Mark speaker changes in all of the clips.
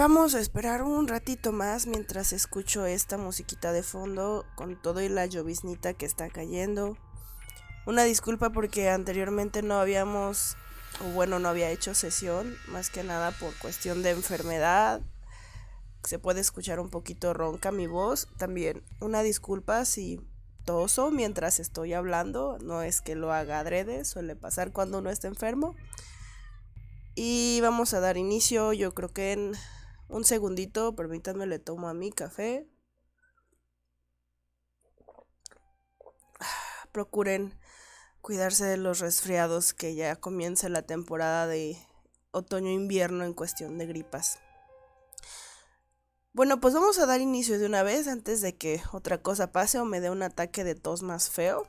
Speaker 1: Vamos a esperar un ratito más mientras escucho esta musiquita de fondo con todo y la lloviznita que está cayendo. Una disculpa porque anteriormente no habíamos, o bueno, no había hecho sesión, más que nada por cuestión de enfermedad. Se puede escuchar un poquito ronca mi voz. También una disculpa si toso mientras estoy hablando, no es que lo haga adrede, suele pasar cuando uno está enfermo. Y vamos a dar inicio, yo creo que en un segundito, permítanme, le tomo a mi café. Procuren cuidarse de los resfriados, que ya comienza la temporada de otoño-invierno en cuestión de gripas. Bueno, pues vamos a dar inicio de una vez antes de que otra cosa pase o me dé un ataque de tos más feo.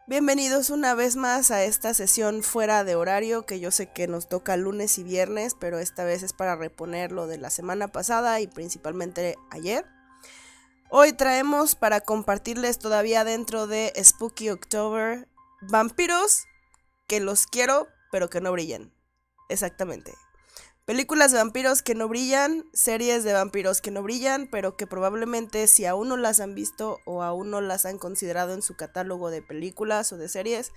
Speaker 1: Bienvenidos una vez más a esta sesión fuera de horario, que yo sé que nos toca lunes y viernes, pero esta vez es para reponer lo de la semana pasada y principalmente ayer. Hoy traemos para compartirles todavía dentro de Spooky October vampiros que los quiero pero que no brillan. Exactamente. Películas de vampiros que no brillan, series de vampiros que no brillan, pero que probablemente si aún no las han visto o aún no las han considerado en su catálogo de películas o de series,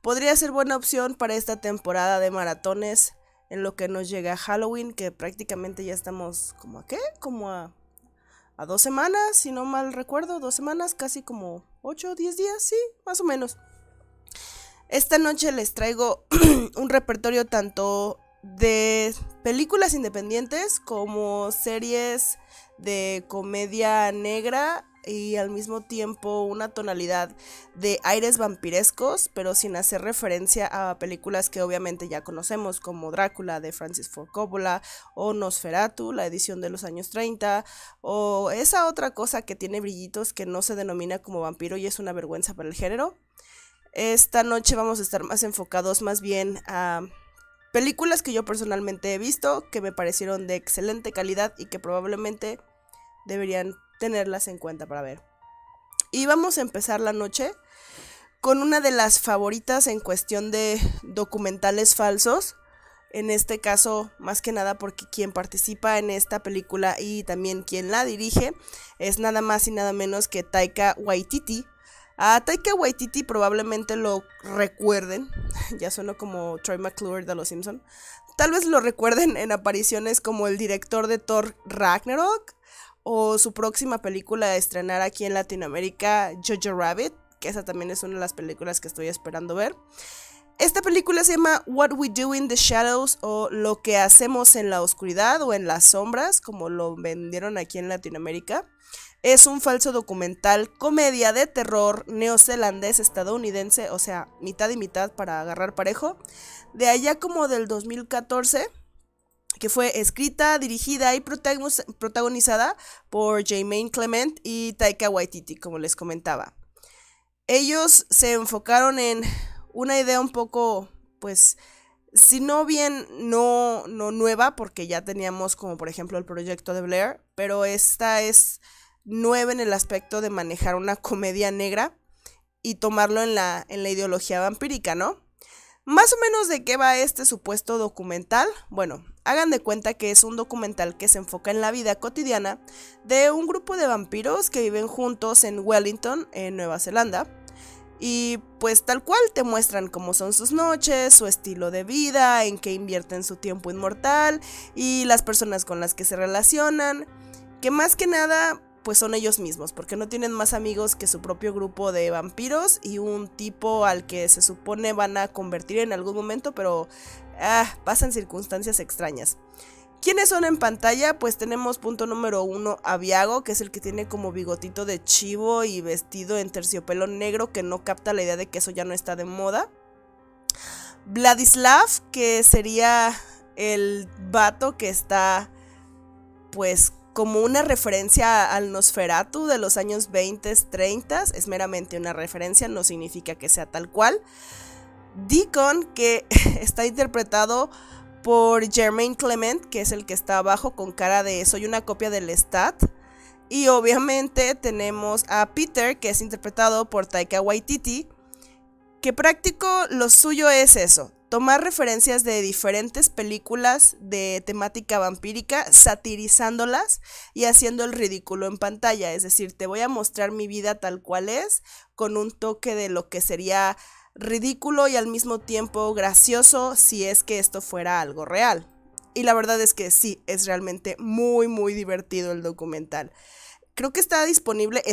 Speaker 1: podría ser buena opción para esta temporada de maratones en lo que nos llega Halloween, que prácticamente ya estamos como a ¿qué? Como a 2 semanas, si no mal recuerdo, 2 semanas, casi como 8 o 10 días, sí, más o menos. Esta noche les traigo un repertorio tanto de películas independientes como series de comedia negra y al mismo tiempo una tonalidad de aires vampirescos, pero sin hacer referencia a películas que obviamente ya conocemos, como Drácula de Francis Ford Coppola o Nosferatu, la edición de los años 30, o esa otra cosa que tiene brillitos que no se denomina como vampiro y es una vergüenza para el género. Esta noche vamos a estar más enfocados más bien a películas que yo personalmente he visto, que me parecieron de excelente calidad y que probablemente deberían tenerlas en cuenta para ver. Y vamos a empezar la noche con una de las favoritas en cuestión de documentales falsos. En este caso, más que nada porque quien participa en esta película y también quien la dirige es nada más y nada menos que Taika Waititi. A Taika Waititi probablemente lo recuerden, ya suena como Troy McClure de Los Simpson. Tal vez lo recuerden en apariciones como el director de Thor Ragnarok o su próxima película a estrenar aquí en Latinoamérica, Jojo Rabbit, que esa también es una de las películas que estoy esperando ver. Esta película se llama What We Do in the Shadows o Lo que hacemos en la oscuridad o en las sombras, como lo vendieron aquí en Latinoamérica. Es un falso documental comedia de terror neozelandés estadounidense, o sea, mitad y mitad para agarrar parejo, de allá como del 2014, que fue escrita, dirigida y protagonizada por Jemaine Clement y Taika Waititi, como les comentaba. Ellos se enfocaron en una idea un poco, pues, si no bien no nueva, porque ya teníamos como por ejemplo el proyecto de Blair, pero esta es nueva en el aspecto de manejar una comedia negra y tomarlo en la ideología vampírica, ¿no? Más o menos de qué va este supuesto documental. Bueno, hagan de cuenta que es un documental que se enfoca en la vida cotidiana de un grupo de vampiros que viven juntos en Wellington, en Nueva Zelanda. Y pues tal cual te muestran cómo son sus noches, su estilo de vida, en qué invierten su tiempo inmortal y las personas con las que se relacionan, que más que nada pues son ellos mismos, porque no tienen más amigos que su propio grupo de vampiros y un tipo al que se supone van a convertir en algún momento, pero pasan circunstancias extrañas. ¿Quiénes son en pantalla? Pues tenemos punto número 1 a Viago, que es el que tiene como bigotito de chivo y vestido en terciopelo negro, que no capta la idea de que eso ya no está de moda. Vladislav, que sería el vato que está pues como una referencia al Nosferatu de los años 20, 30, es meramente una referencia, no significa que sea tal cual. Deacon, que está interpretado por Jermaine Clement, que es el que está abajo con cara de soy una copia del Lestat. Y obviamente tenemos a Peter, que es interpretado por Taika Waititi, que práctico lo suyo es eso, tomar referencias de diferentes películas de temática vampírica, satirizándolas y haciendo el ridículo en pantalla. Es decir, te voy a mostrar mi vida tal cual es, con un toque de lo que sería ridículo y al mismo tiempo gracioso si es que esto fuera algo real. Y la verdad es que sí, es realmente muy muy divertido el documental. Creo que está disponible,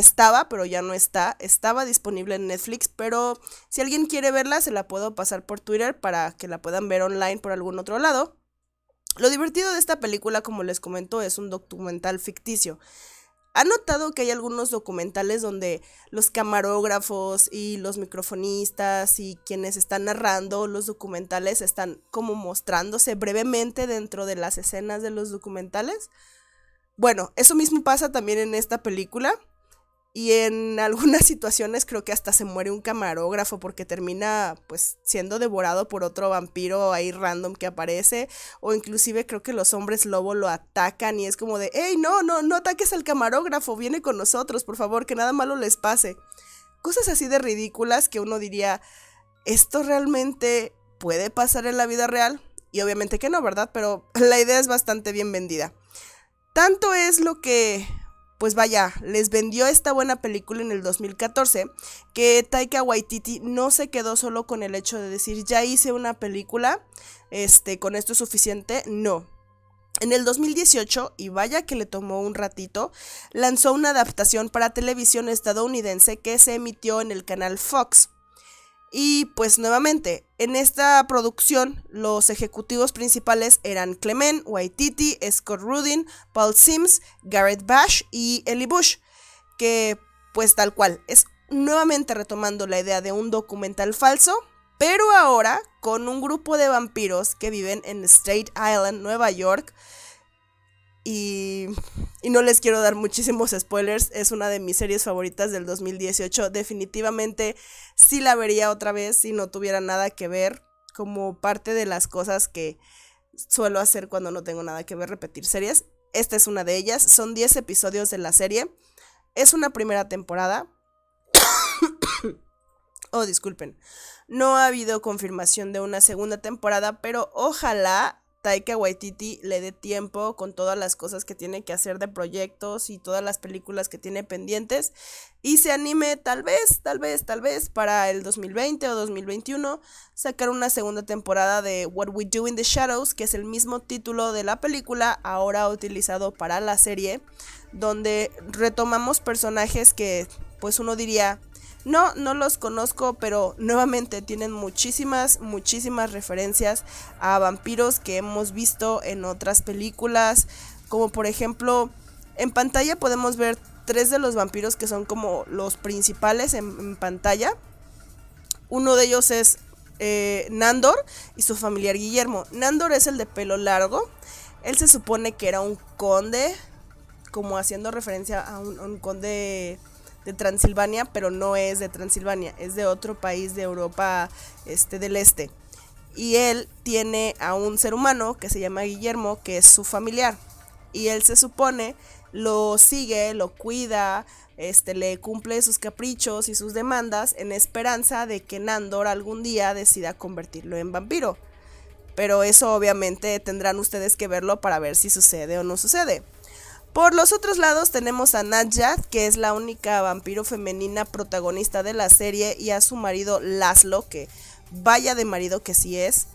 Speaker 1: pero ya no está, estaba disponible en Netflix, pero si alguien quiere verla se la puedo pasar por Twitter para que la puedan ver online por algún otro lado. Lo divertido de esta película, como les comento, es un documental ficticio. ¿Han notado que hay algunos documentales donde los camarógrafos y los microfonistas y quienes están narrando los documentales están como mostrándose brevemente dentro de las escenas de los documentales? Bueno, eso mismo pasa también en esta película y en algunas situaciones creo que hasta se muere un camarógrafo porque termina pues siendo devorado por otro vampiro ahí random que aparece, o inclusive creo que los hombres lobo lo atacan y es como de ¡Ey, no ataques al camarógrafo! Viene con nosotros, por favor, que nada malo les pase. Cosas así de ridículas que uno diría, ¿esto realmente puede pasar en la vida real? Y obviamente que no, ¿verdad? Pero la idea es bastante bien vendida. Tanto es lo que, pues vaya, les vendió esta buena película en el 2014, que Taika Waititi no se quedó solo con el hecho de decir, ya hice una película, con esto es suficiente. No. En el 2018, y vaya que le tomó un ratito, lanzó una adaptación para televisión estadounidense que se emitió en el canal Fox. Y pues nuevamente, en esta producción los ejecutivos principales eran Clement Waititi, Scott Rudin, Paul Sims, Garrett Bash y Eli Bush, que pues tal cual, es nuevamente retomando la idea de un documental falso, pero ahora con un grupo de vampiros que viven en Staten Island, Nueva York. Y no les quiero dar muchísimos spoilers, es una de mis series favoritas del 2018, definitivamente sí la vería otra vez si no tuviera nada que ver, como parte de las cosas que suelo hacer cuando no tengo nada que ver, repetir series. Esta es una de ellas, son 10 episodios de la serie, es una primera temporada. Oh, disculpen, no ha habido confirmación de una segunda temporada, pero ojalá Taika Waititi le dé tiempo con todas las cosas que tiene que hacer de proyectos y todas las películas que tiene pendientes y se anime tal vez para el 2020 o 2021 sacar una segunda temporada de What We Do in the Shadows, que es el mismo título de la película ahora utilizado para la serie, donde retomamos personajes que pues uno diría no los conozco, pero nuevamente tienen muchísimas referencias a vampiros que hemos visto en otras películas, como por ejemplo, en pantalla podemos ver 3 de los vampiros que son como los principales en pantalla. Uno de ellos es Nandor y su familiar Guillermo. Nandor es el de pelo largo, él se supone que era un conde, como haciendo referencia a un conde de Transilvania, pero no es de Transilvania, es de otro país de Europa del Este. Y él tiene a un ser humano que se llama Guillermo, que es su familiar. Y él se supone lo sigue, lo cuida, le cumple sus caprichos y sus demandas en esperanza de que Nandor algún día decida convertirlo en vampiro. Pero eso obviamente tendrán ustedes que verlo para ver si sucede o no sucede. Por los otros lados tenemos a Nadja, que es la única vampiro femenina protagonista de la serie, y a su marido Laszlo, que vaya de marido que sí es.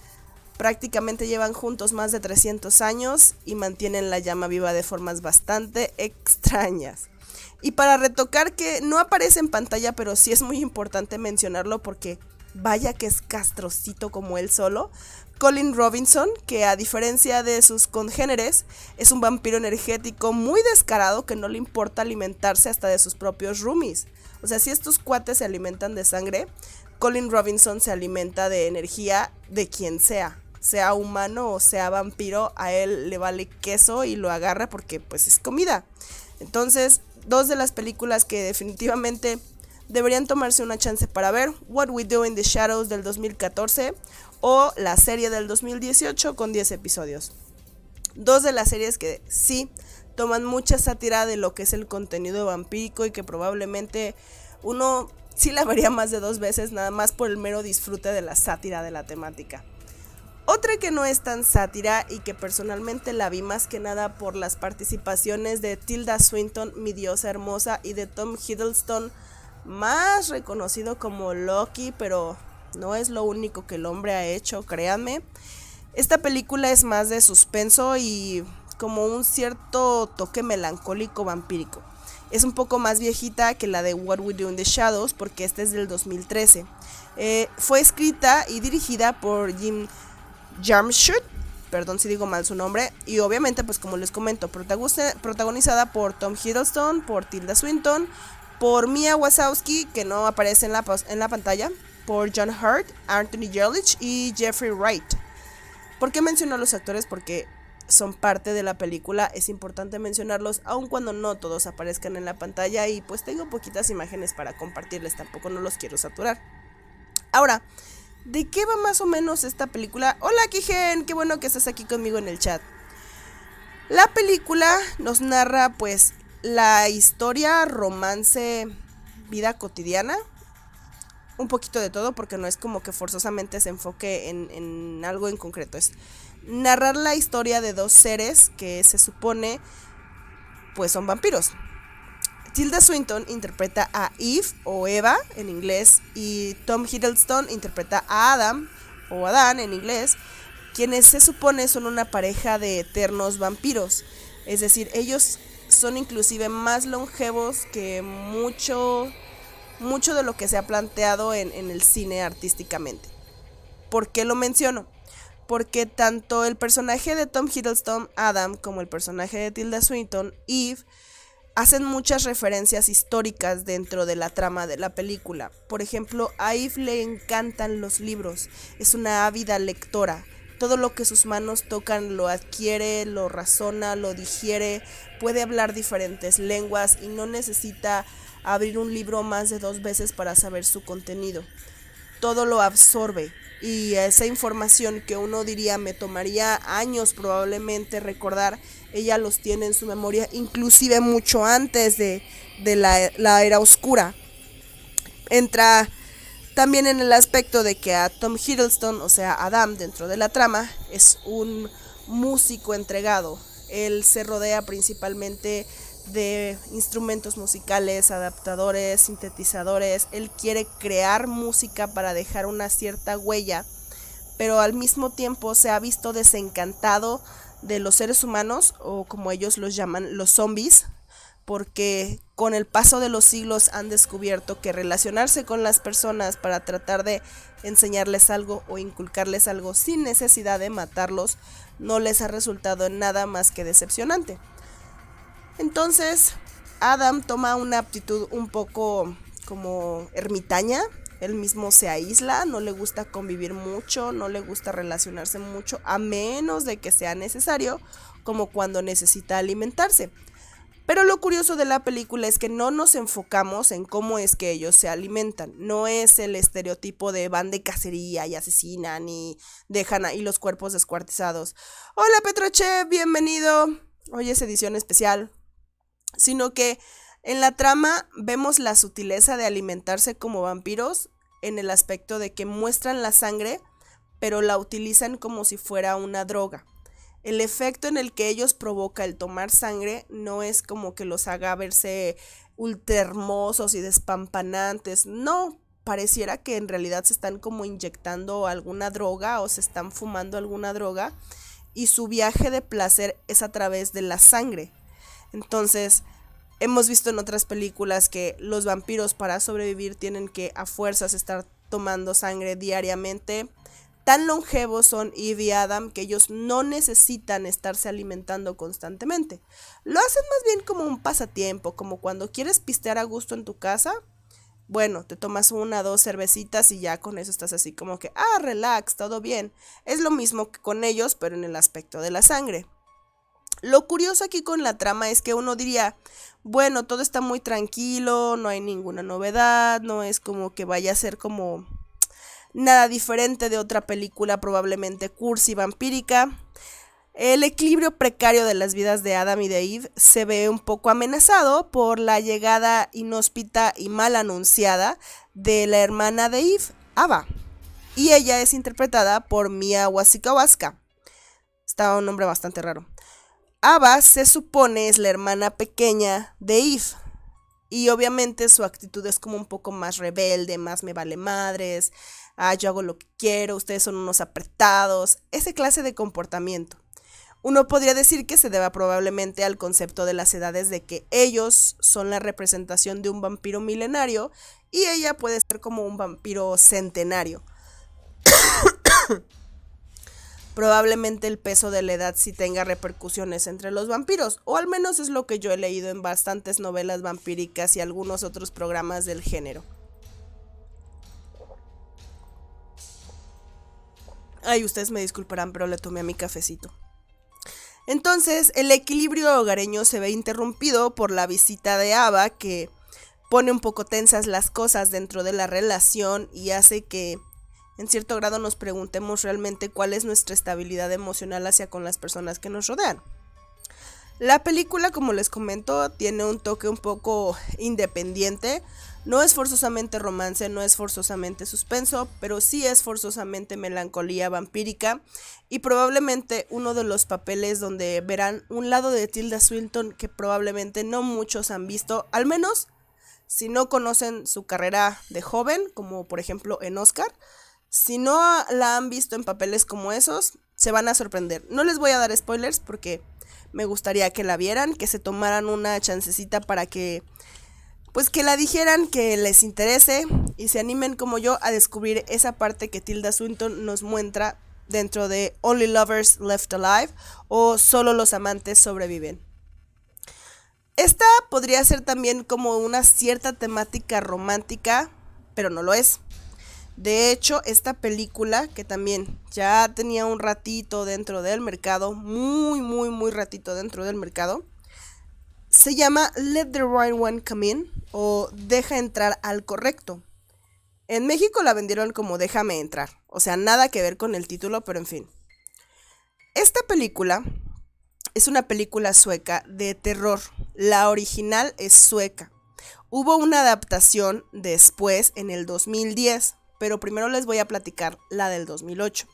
Speaker 1: Prácticamente llevan juntos más de 300 años y mantienen la llama viva de formas bastante extrañas. Y para retocar que no aparece en pantalla, pero sí es muy importante mencionarlo porque vaya que es castrocito como él solo, Colin Robinson, que a diferencia de sus congéneres, es un vampiro energético muy descarado que no le importa alimentarse hasta de sus propios roomies. O sea, si estos cuates se alimentan de sangre, Colin Robinson se alimenta de energía de quien sea humano o sea vampiro, a él le vale queso y lo agarra porque pues es comida. Entonces, 2 de las películas que definitivamente deberían tomarse una chance para ver: What We Do in the Shadows del 2014 o la serie del 2018 con 10 episodios. 2 de las series que sí toman mucha sátira de lo que es el contenido vampírico y que probablemente uno sí la vería más de 2 veces, nada más por el mero disfrute de la sátira de la temática. Otra que no es tan sátira y que personalmente la vi más que nada por las participaciones de Tilda Swinton, mi diosa hermosa, y de Tom Hiddleston, más reconocido como Loki, pero no es lo único que el hombre ha hecho, créanme. Esta película es más de suspenso y como un cierto toque melancólico vampírico. Es un poco más viejita que la de What We Do in the Shadows porque esta es del 2013. Fue escrita y dirigida por Jim Jarmusch, perdón si digo mal su nombre, y obviamente pues como les comento, protagonizada por Tom Hiddleston, por Tilda Swinton, por Mia Wazowski, que no aparece en la pantalla, por John Hurt, Anthony Yerlich y Jeffrey Wright. ¿Por qué menciono a los actores? Porque son parte de la película, es importante mencionarlos, aun cuando no todos aparezcan en la pantalla, y pues tengo poquitas imágenes para compartirles, tampoco no los quiero saturar. Ahora, ¿de qué va más o menos esta película? Hola Kijen, qué bueno que estás aquí conmigo en el chat. La película nos narra pues la historia, romance, vida cotidiana, un poquito de todo porque no es como que forzosamente se enfoque en algo en concreto, es narrar la historia de dos seres que se supone pues son vampiros. Tilda Swinton interpreta a Eve o Eva en inglés y Tom Hiddleston interpreta a Adam o Adán en inglés, quienes se supone son una pareja de eternos vampiros. Es decir, ellos son inclusive más longevos que mucho de lo que se ha planteado en el cine artísticamente. ¿Por qué lo menciono? Porque tanto el personaje de Tom Hiddleston, Adam, como el personaje de Tilda Swinton, Eve, hacen muchas referencias históricas dentro de la trama de la película. Por ejemplo, a Eve le encantan los libros, es una ávida lectora. Todo lo que sus manos tocan lo adquiere, lo razona, lo digiere, puede hablar diferentes lenguas y no necesita abrir un libro más de 2 veces para saber su contenido. Todo lo absorbe y esa información que uno diría me tomaría años probablemente recordar, ella los tiene en su memoria inclusive mucho antes de la era oscura. Entra también en el aspecto de que a Tom Hiddleston, o sea Adam dentro de la trama, es un músico entregado. Él se rodea principalmente de instrumentos musicales, adaptadores, sintetizadores. Él quiere crear música para dejar una cierta huella, pero al mismo tiempo se ha visto desencantado de los seres humanos, o como ellos los llaman, los zombies, porque con el paso de los siglos han descubierto que relacionarse con las personas para tratar de enseñarles algo o inculcarles algo sin necesidad de matarlos no les ha resultado en nada más que decepcionante. Entonces, Adam toma una actitud un poco como ermitaña. Él mismo se aísla, no le gusta convivir mucho, no le gusta relacionarse mucho, a menos de que sea necesario, como cuando necesita alimentarse. Pero lo curioso de la película es que no nos enfocamos en cómo es que ellos se alimentan. No es el estereotipo de van de cacería y asesinan y dejan ahí los cuerpos descuartizados. Hola Petroche, bienvenido. Hoy es edición especial. Sino que en la trama vemos la sutileza de alimentarse como vampiros en el aspecto de que muestran la sangre, pero la utilizan como si fuera una droga. El efecto en el que ellos provoca el tomar sangre no es como que los haga verse ultra hermosos y despampanantes, no, pareciera que en realidad se están como inyectando alguna droga o se están fumando alguna droga y su viaje de placer es a través de la sangre. Entonces, hemos visto en otras películas que los vampiros para sobrevivir tienen que a fuerzas estar tomando sangre diariamente. Tan longevos son Eve y Adam que ellos no necesitan estarse alimentando constantemente. Lo hacen más bien como un pasatiempo, como cuando quieres pistear a gusto en tu casa. Bueno, te tomas 1 o 2 cervecitas y ya con eso estás así como que, relax, todo bien. Es lo mismo que con ellos, pero en el aspecto de la sangre. Lo curioso aquí con la trama es que uno diría, bueno, todo está muy tranquilo, no hay ninguna novedad, no es como que vaya a ser como nada diferente de otra película probablemente cursi vampírica. El equilibrio precario de las vidas de Adam y de Eve se ve un poco amenazado por la llegada inhóspita y mal anunciada de la hermana de Eve, Ava. y ella es interpretada por Mia Wasikowska. Está un nombre bastante raro. Ava se supone es la hermana pequeña de Eve. Y obviamente su actitud es como un poco más rebelde, más me vale madres, yo hago lo que quiero, ustedes son unos apretados, ese clase de comportamiento. Uno podría decir que se deba probablemente al concepto de las edades de que ellos son la representación de un vampiro milenario y ella puede ser como un vampiro centenario. Probablemente el peso de la edad sí tenga repercusiones entre los vampiros, o al menos es lo que yo he leído en bastantes novelas vampíricas y algunos otros programas del género. Ay, ustedes me disculparán, pero le tomé a mi cafecito. Entonces, el equilibrio hogareño se ve interrumpido por la visita de Ava, que pone un poco tensas las cosas dentro de la relación y hace que en cierto grado nos preguntemos realmente cuál es nuestra estabilidad emocional hacia con las personas que nos rodean. La película, como les comento, tiene un toque un poco independiente. No es forzosamente romance, no es forzosamente suspenso, pero sí es forzosamente melancolía vampírica y probablemente uno de los papeles donde verán un lado de Tilda Swinton que probablemente no muchos han visto, al menos si no conocen su carrera de joven, como por ejemplo en Oscar. Si no la han visto en papeles como esos, se van a sorprender. No les voy a dar spoilers porque me gustaría que la vieran, que se tomaran una chancecita para que la dijeran, que les interese y se animen como yo a descubrir esa parte que Tilda Swinton nos muestra dentro de Only Lovers Left Alive o Solo los amantes sobreviven. Esta podría ser también como una cierta temática romántica, pero no lo es. De hecho, esta película, que también ya tenía un ratito dentro del mercado, muy ratito dentro del mercado, se llama Let the Right One Come In o Deja entrar al correcto. En México la vendieron como Déjame entrar, o sea, nada que ver con el título, pero en fin. Esta película es una película sueca de terror. La original es sueca. Hubo una adaptación después en el 2010. Pero primero les voy a platicar la del 2008.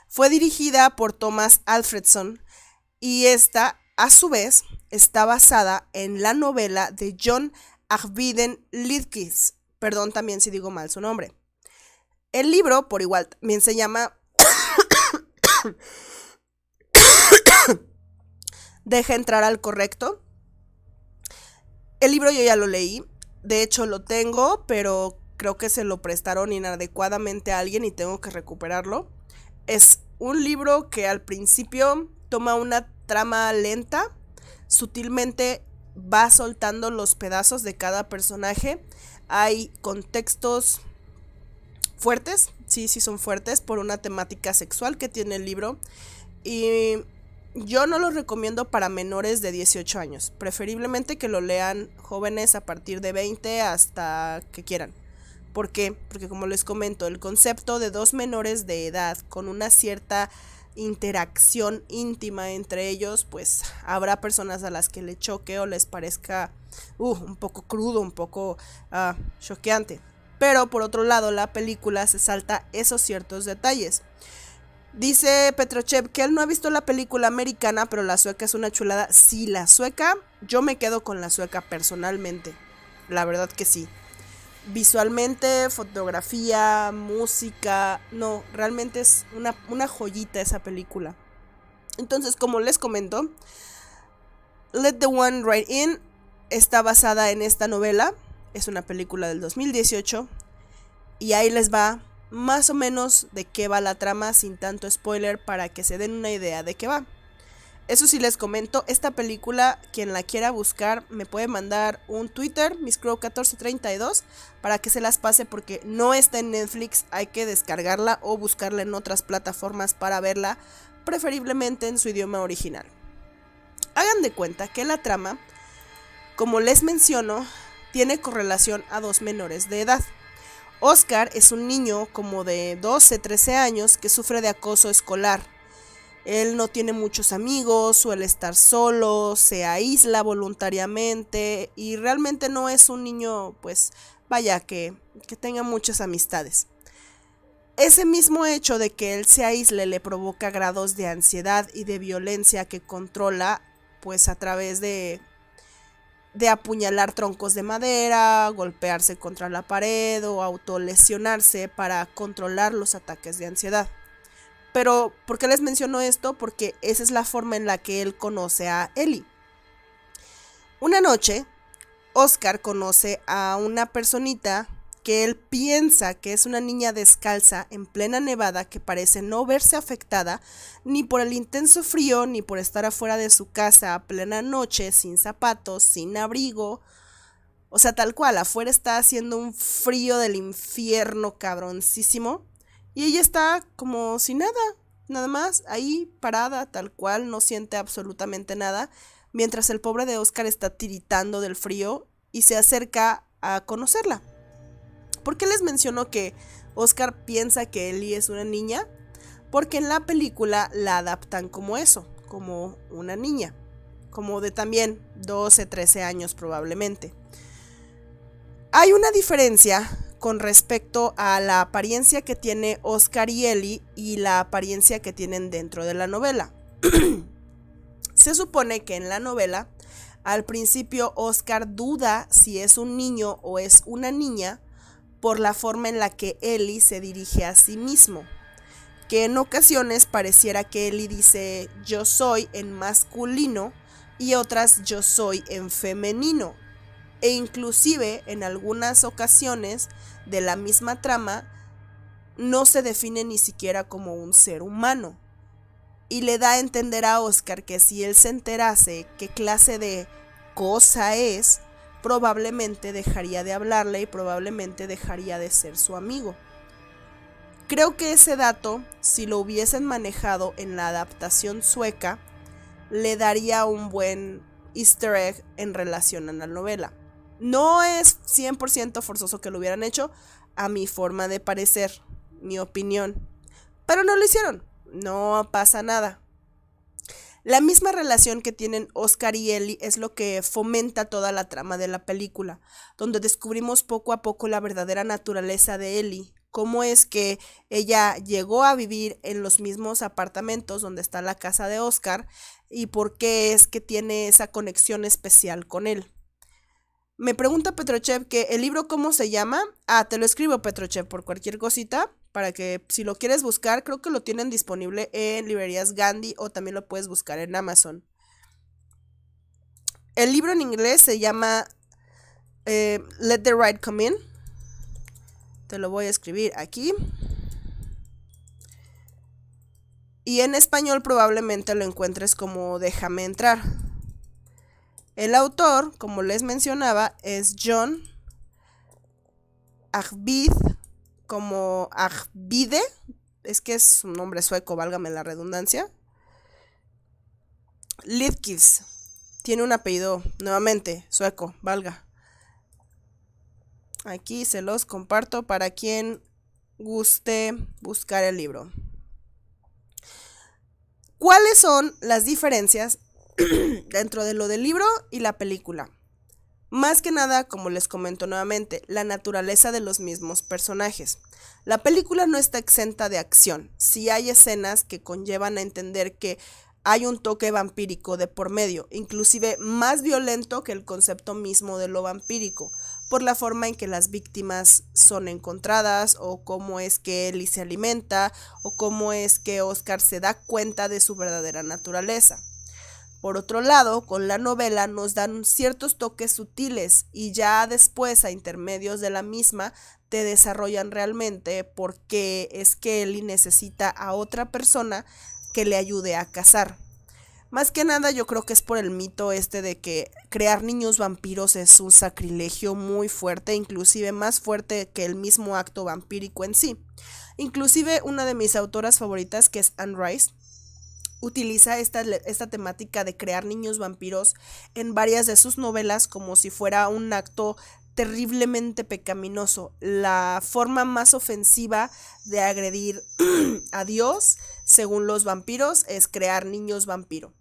Speaker 1: Fue dirigida por Thomas Alfredson y esta, a su vez, está basada en la novela de John Ajvide Lindqvist. Perdón también si digo mal su nombre. El libro, por igual, también se llama Deja entrar al correcto. El libro yo ya lo leí, de hecho lo tengo, pero creo que se lo prestaron inadecuadamente a alguien y tengo que recuperarlo. Es un libro que al principio toma una trama lenta, sutilmente va soltando los pedazos de cada personaje. Hay contextos fuertes, sí son fuertes por una temática sexual que tiene el libro y yo no lo recomiendo para menores de 18 años, preferiblemente que lo lean jóvenes a partir de 20 hasta que quieran. ¿Por qué? Porque como les comento, el concepto de dos menores de edad con una cierta interacción íntima entre ellos, pues habrá personas a las que le choque o les parezca un poco crudo, un poco choqueante. Pero por otro lado, la película se salta esos ciertos detalles. Dice Petrochev que él no ha visto la película americana, pero la sueca es una chulada. Sí, la sueca, yo me quedo con la sueca personalmente. La verdad que sí. Visualmente, fotografía, música, no, realmente es una joyita esa película. Entonces, como les comento, Let the One Right In está basada en esta novela, es una película del 2018 y ahí les va más o menos de qué va la trama sin tanto spoiler para que se den una idea de qué va. Eso sí les comento, esta película, quien la quiera buscar, me puede mandar un Twitter, MissCrow1432, para que se las pase porque no está en Netflix, hay que descargarla o buscarla en otras plataformas para verla, preferiblemente en su idioma original. Hagan de cuenta que la trama, como les menciono, tiene correlación a dos menores de edad. Oscar es un niño como de 12, 13 años que sufre de acoso escolar. Él no tiene muchos amigos, suele estar solo, se aísla voluntariamente y realmente no es un niño, pues, vaya, que tenga muchas amistades. ese mismo hecho de que él se aísle le provoca grados de ansiedad y de violencia que controla pues a través de apuñalar troncos de madera, golpearse contra la pared o autolesionarse para controlar los ataques de ansiedad. Pero, ¿por qué les menciono esto? Porque esa es la forma en la que él conoce a Ellie. Una noche, Oscar conoce a una personita que él piensa que es una niña descalza en plena nevada que parece no verse afectada ni por el intenso frío ni por estar afuera de su casa a plena noche, sin zapatos, sin abrigo. O sea, tal cual, afuera está haciendo un frío del infierno cabroncísimo y ella está como sin nada, nada más, ahí parada, tal cual, no siente absolutamente nada, mientras el pobre de Oscar está tiritando del frío y se acerca a conocerla. ¿Por qué les menciono que Oscar piensa que Ellie es una niña? Porque en la película la adaptan como eso, como una niña, como de también 12, 13 años probablemente. Hay una diferencia con respecto a la apariencia que tiene Oscar y Ellie y la apariencia que tienen dentro de la novela. Se supone que en la novela, al principio Oscar duda si es un niño o es una niña, por la forma en la que Ellie se dirige a sí mismo, que en ocasiones pareciera que Ellie dice yo soy en masculino y otras yo soy en femenino, e inclusive en algunas ocasiones de la misma trama no se define ni siquiera como un ser humano, y le da a entender a Oscar que si él se enterase qué clase de cosa es, probablemente dejaría de hablarle y probablemente dejaría de ser su amigo. Creo que ese dato, si lo hubiesen manejado en la adaptación sueca, le daría un buen easter egg en relación a la novela. No es 100% forzoso que lo hubieran hecho, a mi forma de parecer, mi opinión. Pero no lo hicieron, no pasa nada. La misma relación que tienen Oscar y Ellie es lo que fomenta toda la trama de la película, donde descubrimos poco a poco la verdadera naturaleza de Ellie, cómo es que ella llegó a vivir en los mismos apartamentos donde está la casa de Oscar y por qué es que tiene esa conexión especial con él. Me pregunta Petrochev que el libro ¿cómo se llama? Te lo escribo, Petrochev, por cualquier cosita, para que si lo quieres buscar, creo que lo tienen disponible en librerías Gandhi o también lo puedes buscar en Amazon. El libro en inglés se llama Let the Right Come In. Te lo voy a escribir aquí. Y en español probablemente lo encuentres como Déjame entrar. El autor, como les mencionaba, es John Ajvide, como Ajvide, es que es un nombre sueco, válgame la redundancia. Lidkis, tiene un apellido nuevamente sueco, valga. Aquí se los comparto para quien guste buscar el libro. ¿Cuáles son las diferencias dentro de lo del libro y la película? Más que nada, como les comento nuevamente, la naturaleza de los mismos personajes. La película no está exenta de acción. Sí hay escenas que conllevan a entender que hay un toque vampírico de por medio, inclusive más violento que el concepto mismo de lo vampírico, por la forma en que las víctimas son encontradas, o cómo es que Ellie se alimenta, o cómo es que Oscar se da cuenta de su verdadera naturaleza. Por otro lado, con la novela nos dan ciertos toques sutiles y ya después, a intermedios de la misma, te desarrollan realmente por qué es que Ellie necesita a otra persona que le ayude a cazar. Más que nada yo creo que es por el mito de que crear niños vampiros es un sacrilegio muy fuerte, inclusive más fuerte que el mismo acto vampírico en sí. Inclusive una de mis autoras favoritas, que es Anne Rice, utiliza esta temática de crear niños vampiros en varias de sus novelas como si fuera un acto terriblemente pecaminoso, la forma más ofensiva de agredir a Dios, según los vampiros, es crear niños vampiro.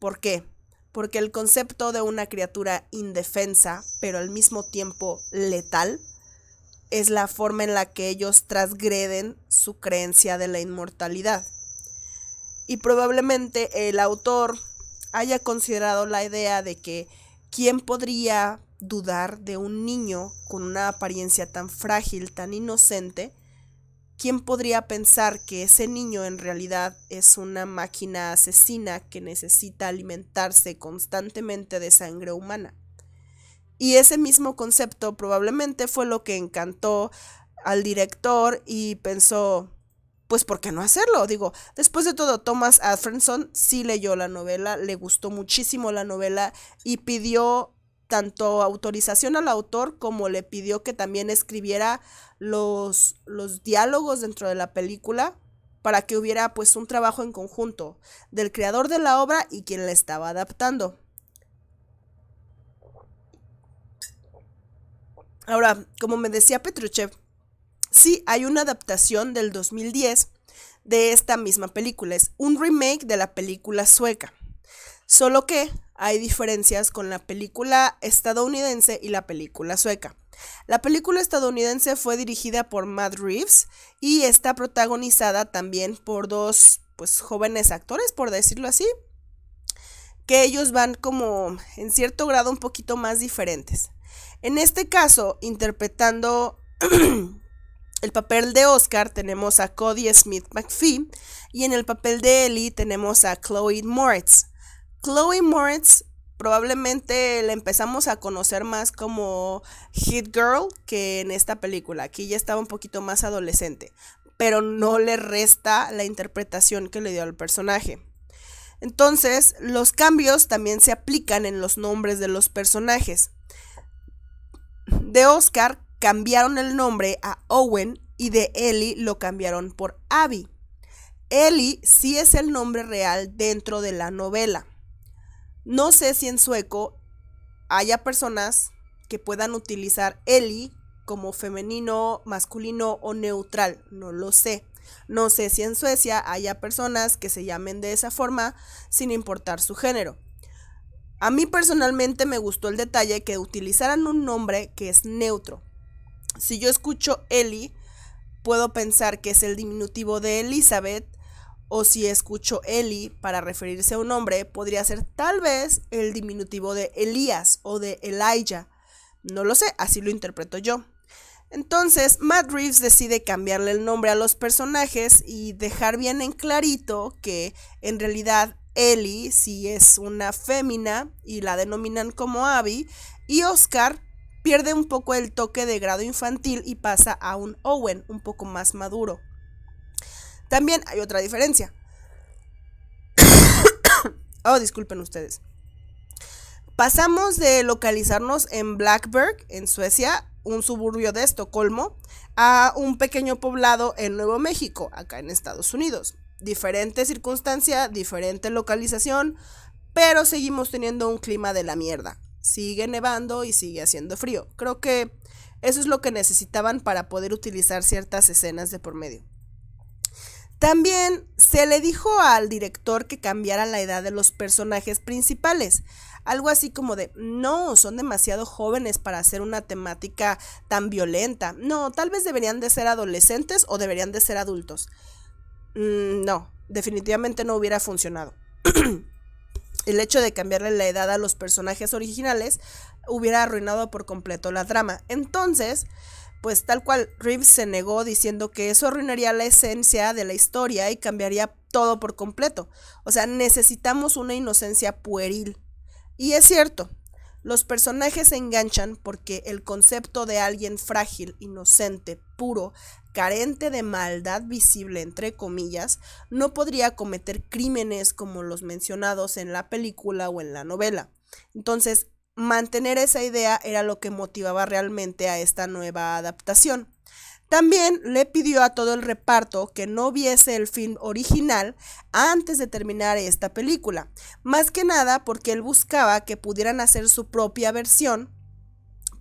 Speaker 1: ¿Por qué? Porque el concepto de una criatura indefensa, pero al mismo tiempo letal, es la forma en la que ellos transgreden su creencia de la inmortalidad. Y probablemente el autor haya considerado la idea de que ¿quién podría dudar de un niño con una apariencia tan frágil, tan inocente? ¿Quién podría pensar que ese niño en realidad es una máquina asesina que necesita alimentarse constantemente de sangre humana? Y ese mismo concepto probablemente fue lo que encantó al director y pensó, pues ¿por qué no hacerlo? Digo, después de todo, Thomas Alfredson sí leyó la novela, le gustó muchísimo la novela y pidió tanto autorización al autor como le pidió que también escribiera los diálogos dentro de la película para que hubiera pues un trabajo en conjunto del creador de la obra y quien la estaba adaptando. Ahora, como me decía Petruchev, sí hay una adaptación del 2010 de esta misma película, es un remake de la película sueca, solo que hay diferencias con la película estadounidense y la película sueca. La película estadounidense fue dirigida por Matt Reeves y está protagonizada también por dos pues jóvenes actores, por decirlo así, que ellos van como en cierto grado un poquito más diferentes. En este caso, interpretando el papel de Oscar tenemos a Cody Smith McPhee y en el papel de Ellie tenemos a Chloe Moretz. Chloe Moretz probablemente la empezamos a conocer más como Hit Girl que en esta película. Aquí ya estaba un poquito más adolescente, pero no le resta la interpretación que le dio al personaje. Entonces, los cambios también se aplican en los nombres de los personajes. De Oscar cambiaron el nombre a Owen y de Ellie lo cambiaron por Abby. Ellie sí es el nombre real dentro de la novela. No sé si en sueco haya personas que puedan utilizar Ellie como femenino, masculino o neutral, no lo sé. No sé si en Suecia haya personas que se llamen de esa forma sin importar su género. A mí personalmente me gustó el detalle que utilizaran un nombre que es neutro. Si yo escucho Ellie, puedo pensar que es el diminutivo de Elizabeth, o si escucho Eli para referirse a un hombre, podría ser tal vez el diminutivo de Elías o de Elijah. No lo sé, así lo interpreto yo. Entonces, Matt Reeves decide cambiarle el nombre a los personajes y dejar bien en clarito que en realidad Ellie sí es una fémina y la denominan como Abby, y Oscar pierde un poco el toque de grado infantil y pasa a un Owen un poco más maduro. También hay otra diferencia. Disculpen ustedes. Pasamos de localizarnos en Blackberg, en Suecia, un suburbio de Estocolmo, a un pequeño poblado en Nuevo México, acá en Estados Unidos. Diferente circunstancia, diferente localización, pero seguimos teniendo un clima de la mierda. Sigue nevando y sigue haciendo frío. Creo que eso es lo que necesitaban para poder utilizar ciertas escenas de por medio. También se le dijo al director que cambiara la edad de los personajes principales. Algo así como de, no, son demasiado jóvenes para hacer una temática tan violenta. No, tal vez deberían de ser adolescentes o deberían de ser adultos. No, definitivamente no hubiera funcionado. El hecho de cambiarle la edad a los personajes originales hubiera arruinado por completo la trama. Entonces, pues tal cual, Reeves se negó diciendo que eso arruinaría la esencia de la historia y cambiaría todo por completo. O sea, necesitamos una inocencia pueril. Y es cierto, los personajes se enganchan porque el concepto de alguien frágil, inocente, puro, carente de maldad visible, entre comillas, no podría cometer crímenes como los mencionados en la película o en la novela. Entonces, mantener esa idea era lo que motivaba realmente a esta nueva adaptación. También le pidió a todo el reparto que no viese el film original antes de terminar esta película, más que nada porque él buscaba que pudieran hacer su propia versión,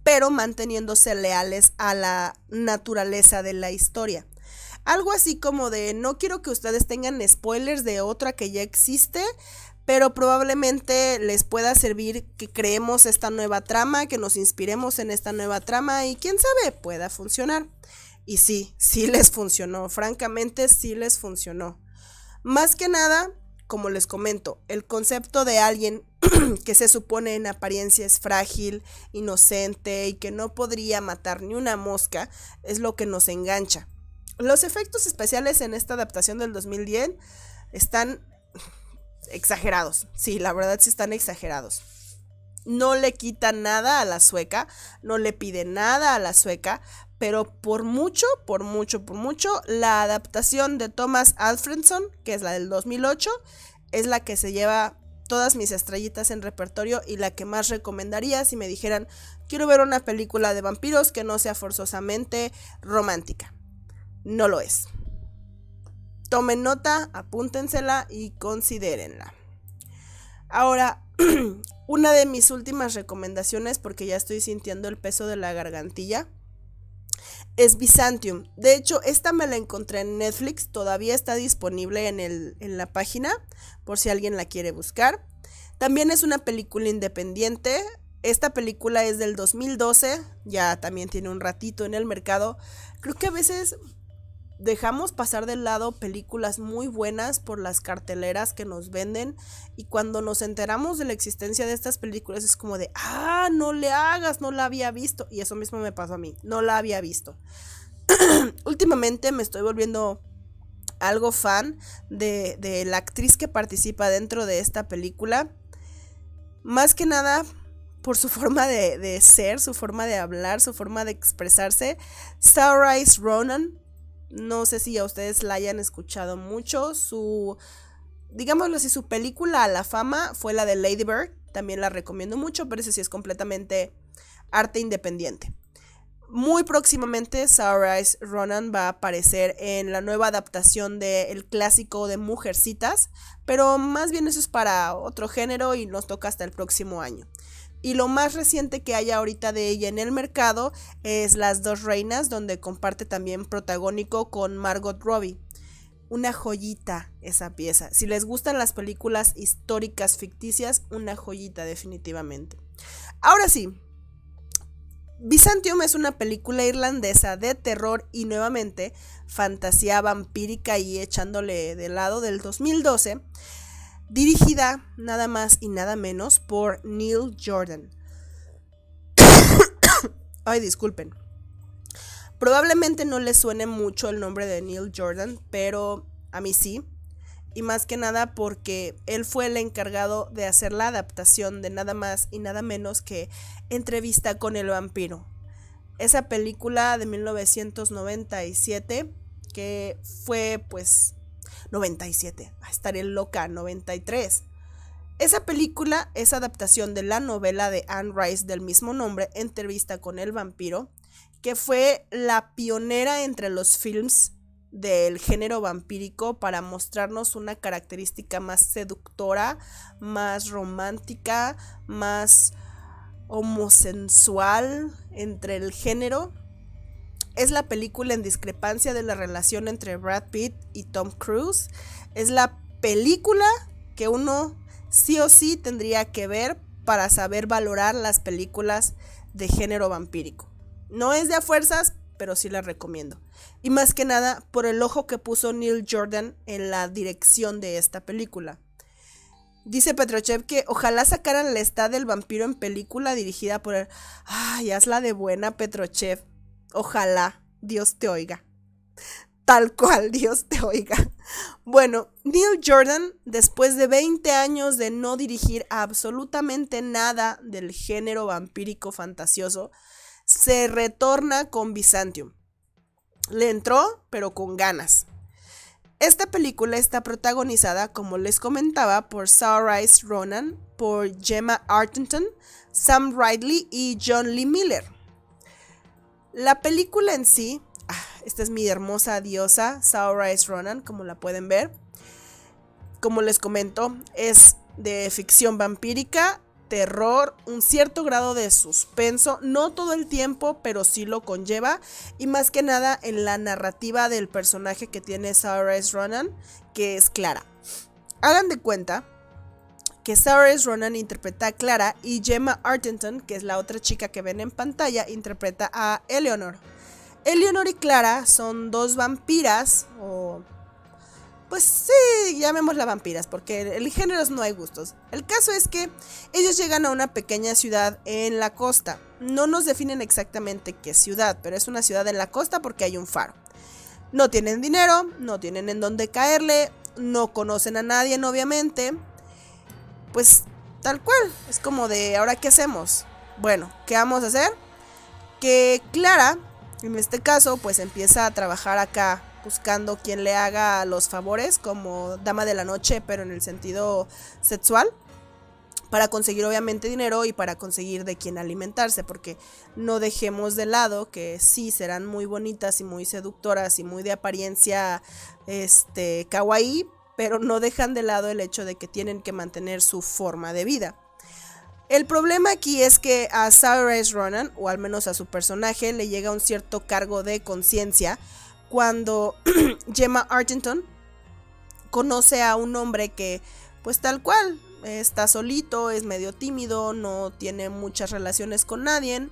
Speaker 1: pero manteniéndose leales a la naturaleza de la historia. Algo así como de, no quiero que ustedes tengan spoilers de otra que ya existe, pero probablemente les pueda servir que creemos esta nueva trama, que nos inspiremos en esta nueva trama y quién sabe, pueda funcionar. Y sí, sí les funcionó, francamente sí les funcionó. Más que nada, como les comento, el concepto de alguien que se supone en apariencia es frágil, inocente y que no podría matar ni una mosca es lo que nos engancha. Los efectos especiales en esta adaptación del 2010 están exagerados. Sí, la verdad sí están exagerados. No le quita nada a la sueca, no le pide nada a la sueca, pero por mucho, la adaptación de Thomas Alfredson, que es la del 2008, es la que se lleva todas mis estrellitas en repertorio y la que más recomendaría si me dijeran, quiero ver una película de vampiros que no sea forzosamente romántica. No lo es. Tomen nota, apúntensela y considérenla. Ahora, una de mis últimas recomendaciones, porque ya estoy sintiendo el peso de la gargantilla, es Byzantium. De hecho, esta me la encontré en Netflix, todavía está disponible en la página, por si alguien la quiere buscar. También es una película independiente. Esta película es del 2012, ya también tiene un ratito en el mercado. Creo que a veces dejamos pasar de lado películas muy buenas por las carteleras que nos venden y cuando nos enteramos de la existencia de estas películas es como de, no le hagas, no la había visto, y eso mismo me pasó a mí, no la había visto. Últimamente me estoy volviendo algo fan de la actriz que participa dentro de esta película, más que nada por su forma de ser, su forma de hablar, su forma de expresarse. Saoirse Ronan, no sé si a ustedes la hayan escuchado mucho, digámoslo así, su película a la fama fue la de Lady Bird, también la recomiendo mucho, pero ese sí es completamente arte independiente. Muy próximamente Saoirse Ronan va a aparecer en la nueva adaptación del clásico de Mujercitas, pero más bien eso es para otro género y nos toca hasta el próximo año. Y lo más reciente que hay ahorita de ella en el mercado es Las Dos Reinas, donde comparte también protagónico con Margot Robbie. Una joyita esa pieza. Si les gustan las películas históricas ficticias, una joyita definitivamente. Ahora sí, Byzantium es una película irlandesa de terror y nuevamente fantasía vampírica y echándole de lado del 2012. Dirigida nada más y nada menos por Neil Jordan. Ay, disculpen. Probablemente no les suene mucho el nombre de Neil Jordan, pero a mí sí. Y más que nada porque él fue el encargado de hacer la adaptación de nada más y nada menos que Entrevista con el vampiro. Esa película de 1997 que fue 97, estaré loca, 93. Esa película es adaptación de la novela de Anne Rice del mismo nombre, Entrevista con el vampiro, que fue la pionera entre los films del género vampírico para mostrarnos una característica más seductora, más romántica, más homosensual entre el género. Es la película en discrepancia de la relación entre Brad Pitt y Tom Cruise. Es la película que uno sí o sí tendría que ver para saber valorar las películas de género vampírico. No es de a fuerzas, pero sí la recomiendo. Y más que nada por el ojo que puso Neil Jordan en la dirección de esta película. Dice Petrochev que ojalá sacaran La Edad del vampiro en película dirigida por él. Hazla de buena, Petrochev. Ojalá, Dios te oiga. Tal cual, Dios te oiga. Bueno, Neil Jordan, después de 20 años de no dirigir absolutamente nada del género vampírico fantasioso, se retorna con Byzantium. Le entró, pero con ganas. Esta película está protagonizada, como les comentaba, por Saoirse Ronan, por Gemma Arterton, Sam Ridley y John Lee Miller. La película en sí, esta es mi hermosa diosa, Saoirse Ronan, como la pueden ver. Como les comento, es de ficción vampírica, terror, un cierto grado de suspenso, no todo el tiempo, pero sí lo conlleva, y más que nada en la narrativa del personaje que tiene Saoirse Ronan, que es Clara. Hagan de cuenta que Saoirse Ronan interpreta a Clara y Gemma Arterton, que es la otra chica que ven en pantalla, interpreta a Eleanor. Eleanor y Clara son dos vampiras, o pues sí, llamémosla vampiras, porque en géneros no hay gustos. El caso es que ellos llegan a una pequeña ciudad en la costa. No nos definen exactamente qué ciudad, pero es una ciudad en la costa porque hay un faro. No tienen dinero, no tienen en dónde caerle, no conocen a nadie, obviamente. Pues tal cual, es como de, ¿ahora qué hacemos? Bueno, ¿qué vamos a hacer? Que Clara, en este caso, pues empieza a trabajar acá buscando quien le haga los favores como dama de la noche, pero en el sentido sexual, para conseguir obviamente dinero y para conseguir de quién alimentarse, porque no dejemos de lado que sí serán muy bonitas y muy seductoras y muy de apariencia kawaii, pero no dejan de lado el hecho de que tienen que mantener su forma de vida. El problema aquí es que a Saoirse Ronan, o al menos a su personaje, le llega un cierto cargo de conciencia cuando Gemma Arterton conoce a un hombre que, pues tal cual, está solito, es medio tímido, no tiene muchas relaciones con nadie.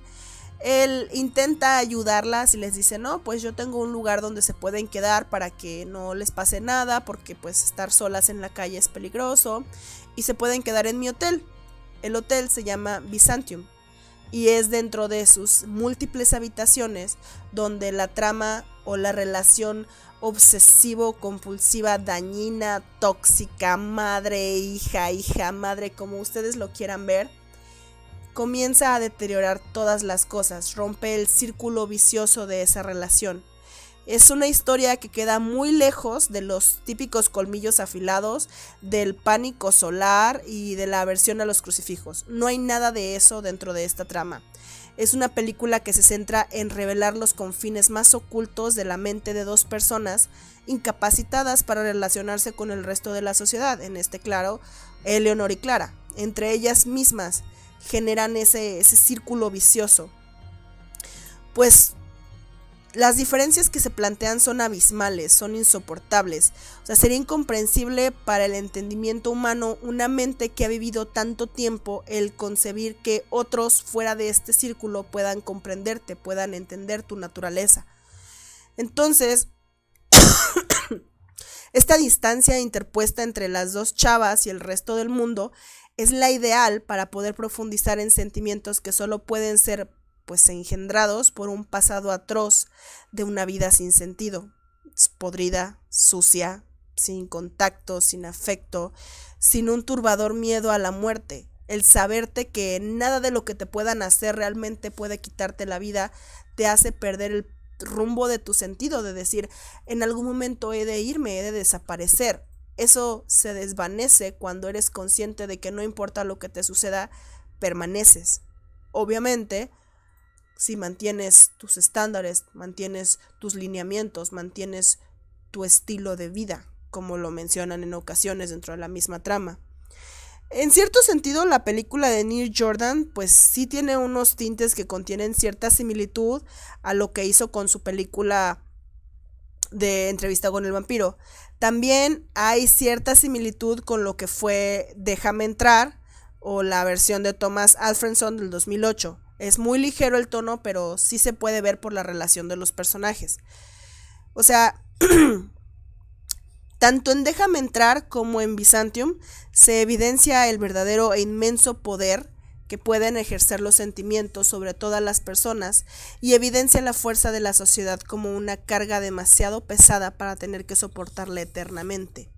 Speaker 1: Él intenta ayudarlas y les dice, no, pues yo tengo un lugar donde se pueden quedar para que no les pase nada, porque pues estar solas en la calle es peligroso, y se pueden quedar en mi hotel. El hotel se llama Byzantium y es dentro de sus múltiples habitaciones donde la trama o la relación obsesivo-compulsiva, dañina, tóxica, madre, hija, madre, como ustedes lo quieran ver, comienza a deteriorar todas las cosas, rompe el círculo vicioso de esa relación. Es una historia que queda muy lejos de los típicos colmillos afilados, del pánico solar y de la aversión a los crucifijos. No hay nada de eso dentro de esta trama. Es una película que se centra en revelar los confines más ocultos de la mente de dos personas incapacitadas para relacionarse con el resto de la sociedad, en claro, Eleanor y Clara. Entre ellas mismas generan ese círculo vicioso. Pues las diferencias que se plantean son abismales, son insoportables. O sea, sería incomprensible para el entendimiento humano, una mente que ha vivido tanto tiempo, el concebir que otros fuera de este círculo puedan comprenderte, puedan entender tu naturaleza. Entonces, esta distancia interpuesta entre las dos chavas y el resto del mundo es la ideal para poder profundizar en sentimientos que solo pueden ser pues engendrados por un pasado atroz de una vida sin sentido, podrida, sucia, sin contacto, sin afecto, sin un turbador miedo a la muerte. El saberte que nada de lo que te puedan hacer realmente puede quitarte la vida te hace perder el rumbo de tu sentido, de decir, en algún momento he de irme, he de desaparecer. Eso se desvanece cuando eres consciente de que no importa lo que te suceda, permaneces. Obviamente, si mantienes tus estándares, mantienes tus lineamientos, mantienes tu estilo de vida, como lo mencionan en ocasiones dentro de la misma trama. En cierto sentido, la película de Neil Jordan, pues sí tiene unos tintes que contienen cierta similitud a lo que hizo con su película de Entrevista con el vampiro. También hay cierta similitud con lo que fue Déjame entrar, o la versión de Thomas Alfredson del 2008. Es muy ligero el tono, pero sí se puede ver por la relación de los personajes. O sea, tanto en Déjame entrar como en Byzantium se evidencia el verdadero e inmenso poder que pueden ejercer los sentimientos sobre todas las personas y evidencia la fuerza de la sociedad como una carga demasiado pesada para tener que soportarla eternamente.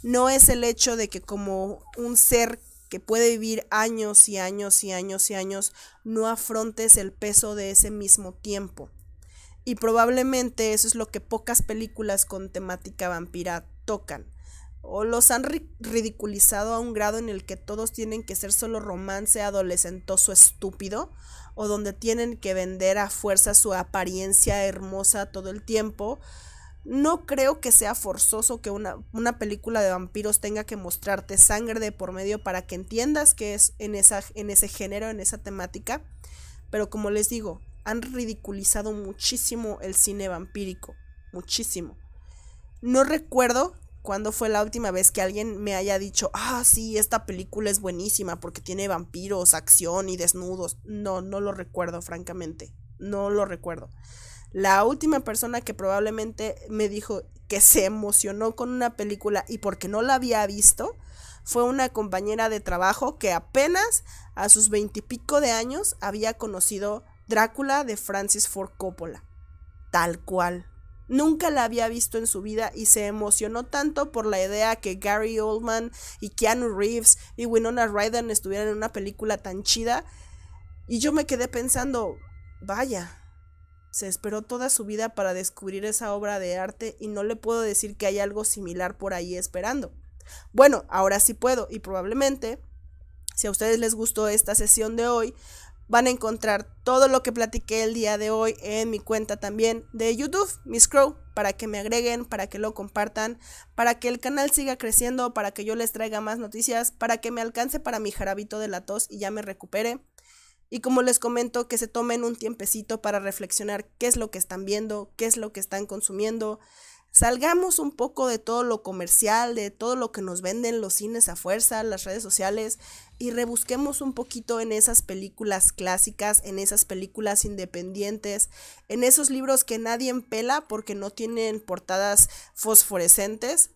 Speaker 1: No es el hecho de que como un ser que puede vivir años y años y años y años, no afrontes el peso de ese mismo tiempo. Y probablemente eso es lo que pocas películas con temática vampira tocan. O los han ridiculizado a un grado en el que todos tienen que ser solo romance adolescentoso estúpido, o donde tienen que vender a fuerza su apariencia hermosa todo el tiempo. No creo que sea forzoso que una película de vampiros tenga que mostrarte sangre de por medio para que entiendas que es en ese género, en esa temática. Pero como les digo, han ridiculizado muchísimo el cine vampírico. Muchísimo. No recuerdo cuándo fue la última vez que alguien me haya dicho, sí, esta película es buenísima porque tiene vampiros, acción y desnudos. No lo recuerdo, francamente. No lo recuerdo. La última persona que probablemente me dijo que se emocionó con una película y porque no la había visto fue una compañera de trabajo que apenas a sus 20 y pico de años había conocido Drácula de Francis Ford Coppola. Tal cual. Nunca la había visto en su vida y se emocionó tanto por la idea que Gary Oldman y Keanu Reeves y Winona Ryder estuvieran en una película tan chida. Y yo me quedé pensando, vaya, se esperó toda su vida para descubrir esa obra de arte y no le puedo decir que hay algo similar por ahí esperando. Bueno, ahora sí puedo y probablemente, si a ustedes les gustó esta sesión de hoy, van a encontrar todo lo que platiqué el día de hoy en mi cuenta también de YouTube, Miss Crow, para que me agreguen, para que lo compartan, para que el canal siga creciendo, para que yo les traiga más noticias, para que me alcance para mi jarabito de la tos y ya me recupere. Y como les comento, que se tomen un tiempecito para reflexionar qué es lo que están viendo, qué es lo que están consumiendo. Salgamos un poco de todo lo comercial, de todo lo que nos venden los cines a fuerza, las redes sociales, y rebusquemos un poquito en esas películas clásicas, en esas películas independientes, en esos libros que nadie pela porque no tienen portadas fosforescentes,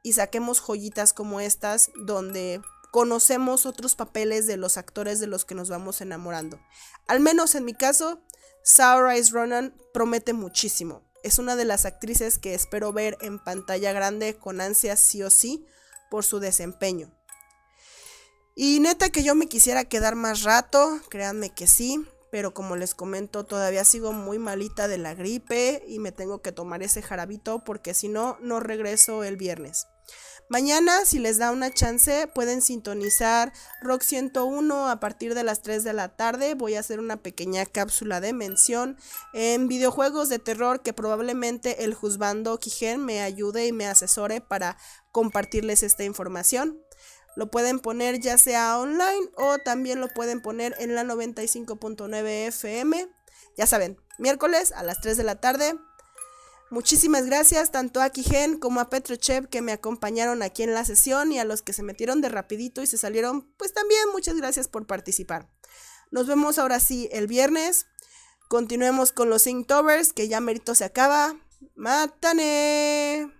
Speaker 1: y saquemos joyitas como estas donde conocemos otros papeles de los actores de los que nos vamos enamorando. Al menos en mi caso, Saoirse Ronan promete muchísimo. Es una de las actrices que espero ver en pantalla grande con ansias sí o sí por su desempeño. Y neta que yo me quisiera quedar más rato, créanme que sí, pero como les comento todavía sigo muy malita de la gripe y me tengo que tomar ese jarabito porque si no, no regreso el viernes. Mañana, si les da una chance, pueden sintonizar Rock 101 a partir de las 3 de la tarde. Voy a hacer una pequeña cápsula de mención en videojuegos de terror que probablemente el juzgando Quijen me ayude y me asesore para compartirles esta información. Lo pueden poner ya sea online o también lo pueden poner en la 95.9 FM. Ya saben, miércoles a las 3 de la tarde. Muchísimas gracias tanto a Quijen como a Petrochev que me acompañaron aquí en la sesión y a los que se metieron de rapidito y se salieron, pues también muchas gracias por participar. Nos vemos ahora sí el viernes. Continuemos con los Inktovers que ya merito se acaba. ¡Mátane!